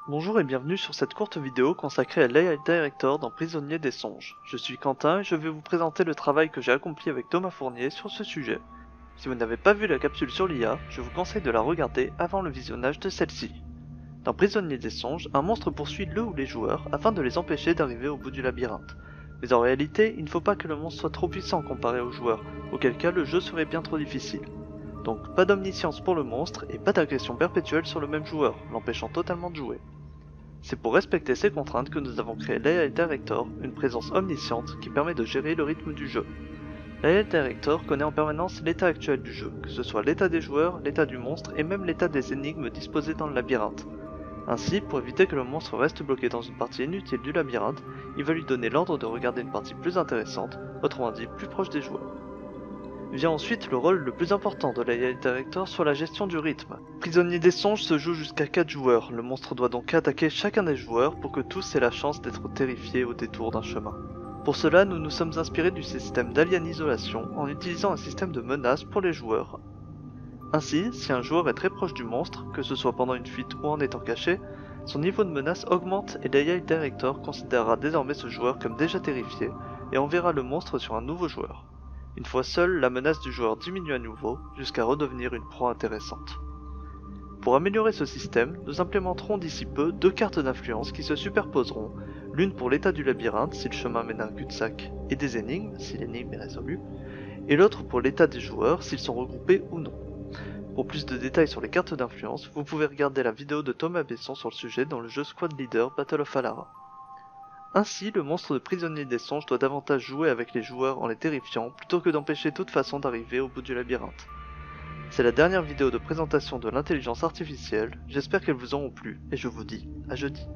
Bonjour et bienvenue sur cette courte vidéo consacrée à l'AI Director dans Prisonnier des songes. Je suis Quentin et je vais vous présenter le travail que j'ai accompli avec Thomas Fournier sur ce sujet. Si vous n'avez pas vu la capsule sur l'IA, je vous conseille de la regarder avant le visionnage de celle-ci. Dans Prisonnier des songes, un monstre poursuit le ou les joueurs afin de les empêcher d'arriver au bout du labyrinthe. Mais en réalité, il ne faut pas que le monstre soit trop puissant comparé aux joueurs, auquel cas le jeu serait bien trop difficile. Donc pas d'omniscience pour le monstre et pas d'agression perpétuelle sur le même joueur, l'empêchant totalement de jouer. C'est pour respecter ces contraintes que nous avons créé l'AI Director, une présence omnisciente qui permet de gérer le rythme du jeu. L'AI Director connaît en permanence l'état actuel du jeu, que ce soit l'état des joueurs, l'état du monstre et même l'état des énigmes disposées dans le labyrinthe. Ainsi, pour éviter que le monstre reste bloqué dans une partie inutile du labyrinthe, il va lui donner l'ordre de regarder une partie plus intéressante, autrement dit plus proche des joueurs. Vient ensuite le rôle le plus important de l'AI Director sur la gestion du rythme. Prisonnier des songes se joue jusqu'à 4 joueurs, le monstre doit donc attaquer chacun des joueurs pour que tous aient la chance d'être terrifiés au détour d'un chemin. Pour cela, nous nous sommes inspirés du système d'Alien Isolation en utilisant un système de menaces pour les joueurs. Ainsi, si un joueur est très proche du monstre, que ce soit pendant une fuite ou en étant caché, son niveau de menace augmente et l'AI Director considérera désormais ce joueur comme déjà terrifié et enverra le monstre sur un nouveau joueur. Une fois seule, la menace du joueur diminue à nouveau, jusqu'à redevenir une proie intéressante. Pour améliorer ce système, nous implémenterons d'ici peu deux cartes d'influence qui se superposeront, l'une pour l'état du labyrinthe si le chemin mène à un cul-de-sac et des énigmes si l'énigme est résolue, et l'autre pour l'état des joueurs s'ils sont regroupés ou non. Pour plus de détails sur les cartes d'influence, vous pouvez regarder la vidéo de Thomas Besson sur le sujet dans le jeu Squad Leader Battle of Alara. Ainsi, le monstre de Prisonnier des songes doit davantage jouer avec les joueurs en les terrifiant plutôt que d'empêcher toute façon d'arriver au bout du labyrinthe. C'est la dernière vidéo de présentation de l'intelligence artificielle, j'espère qu'elles vous auront plu et je vous dis à jeudi.